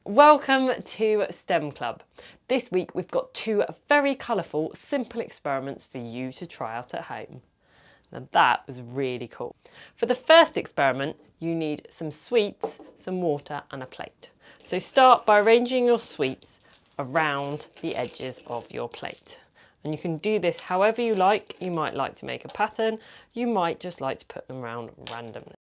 Welcome to STEM Club. This week we've got two very colourful, simple experiments for you to try out at home. Now that was really cool. For the first experiment, you need some sweets, some water and a plate. So start by arranging your sweets around the edges of your plate. And you can do this however you like. You might like to make a pattern. You might just like to put them around randomly.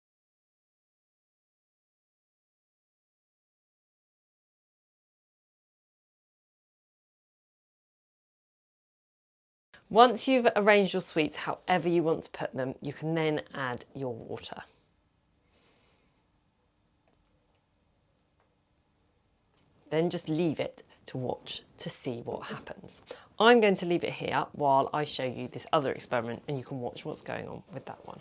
Once you've arranged your sweets however you want to put them, you can then add your water. Then just leave it to watch to see what happens. I'm going to leave it here while I show you this other experiment and you can watch what's going on with that one.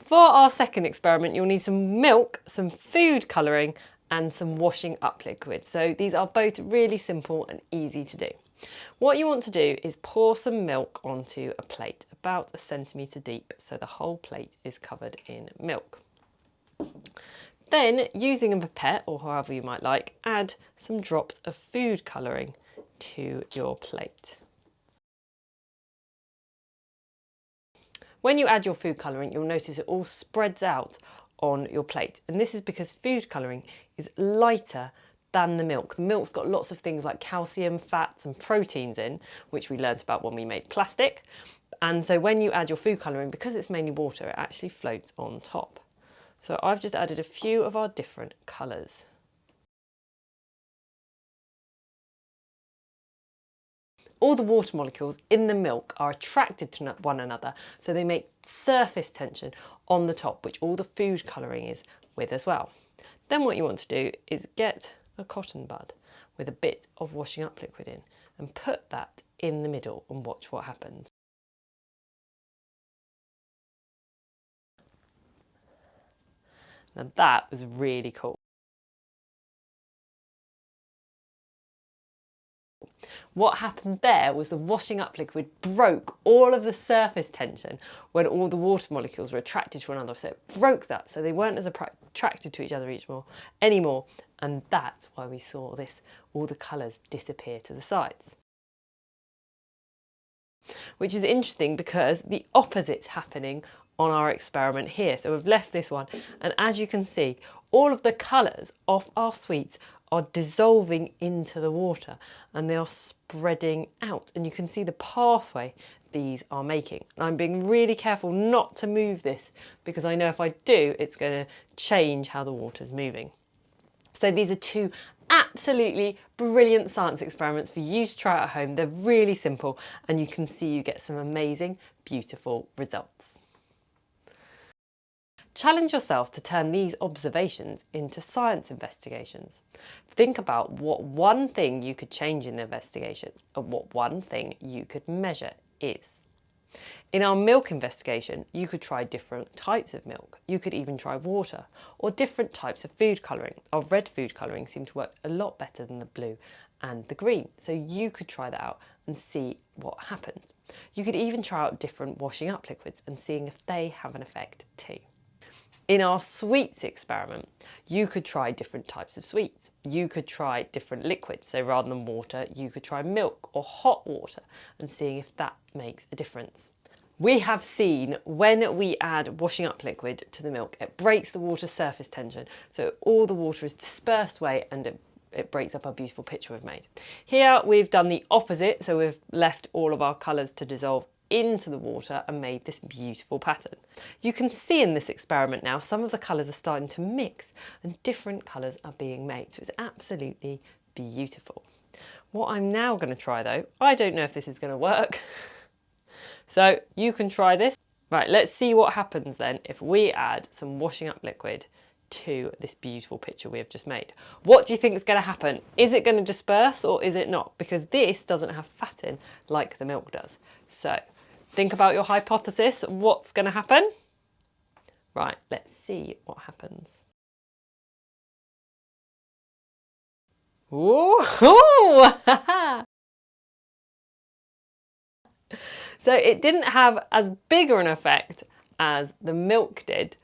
For our second experiment, you'll need some milk, some food colouring and some washing up liquid. So these are both really simple and easy to do. What you want to do is pour some milk onto a plate about 1 centimetre deep so the whole plate is covered in milk. Then, using a pipette or however you might like, add some drops of food colouring to your plate. When you add your food colouring, you'll notice it all spreads out on your plate, and this is because food colouring is lighter than the milk. The milk's got lots of things like calcium, fats and proteins in, which we learnt about when we made plastic. And so when you add your food colouring, because it's mainly water, it actually floats on top. So I've just added a few of our different colours. All the water molecules in the milk are attracted to one another, so they make surface tension on the top, which all the food colouring is with as well. Then what you want to do is get a cotton bud with a bit of washing up liquid in and put that in the middle and watch what happens. Now that was really cool. What happened there was the washing up liquid broke all of the surface tension when all the water molecules were attracted to one another. So it broke that, so they weren't as attracted to each other anymore. And that's why we saw this, all the colours disappear to the sides. Which is interesting because the opposite's happening on our experiment here. So we've left this one, and as you can see, all of the colours of our sweets are dissolving into the water and they are spreading out, and you can see the pathway these are making. And I'm being really careful not to move this because I know if I do, it's going to change how the water's moving. So these are two absolutely brilliant science experiments for you to try at home. They're really simple and you can see you get some amazing, beautiful results. Challenge yourself to turn these observations into science investigations. Think about what one thing you could change in the investigation and what one thing you could measure is. In our milk investigation, you could try different types of milk. You could even try water or different types of food colouring. Our red food colouring seemed to work a lot better than the blue and the green. So you could try that out and see what happens. You could even try out different washing up liquids and seeing if they have an effect too. In our sweets experiment, you could try different types of sweets. You could try different liquids. So rather than water, you could try milk or hot water and seeing if that makes a difference. We have seen when we add washing up liquid to the milk, it breaks the water surface tension. So all the water is dispersed away and it breaks up our beautiful picture we've made. Here we've done the opposite. So we've left all of our colours to dissolve into the water and made this beautiful pattern. You can see in this experiment now some of the colours are starting to mix and different colours are being made, so it's absolutely beautiful. What I'm now going to try though, I don't know if this is going to work, so you can try this. Right, let's see what happens then if we add some washing up liquid to this beautiful picture we have just made. What do you think is going to happen? Is it going to disperse or is it not? Because this doesn't have fat in like the milk does. So think about your hypothesis. What's going to happen? Right, let's see what happens. Ooh! So it didn't have as big an effect as the milk did,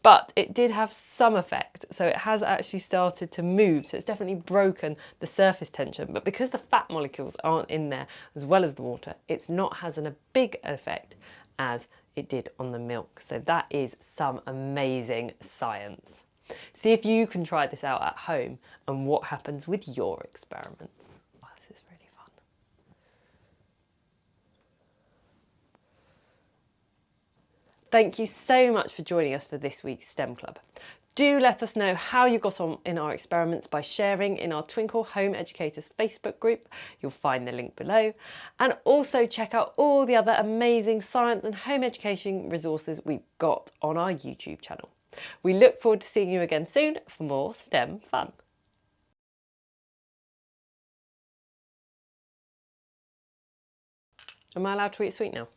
But it did have some effect, so it has actually started to move, so it's definitely broken the surface tension. But because the fat molecules aren't in there as well as the water, it's not as a big effect as it did on the milk. So that is some amazing science. See if you can try this out at home and what happens with your experiments. Oh, this is really fun. Thank you so much for joining us for this week's STEM Club. Do let us know how you got on in our experiments by sharing in our Twinkl Home Educators Facebook group. You'll find the link below. And also check out all the other amazing science and home education resources we've got on our YouTube channel. We look forward to seeing you again soon for more STEM fun. Am I allowed to eat sweet now?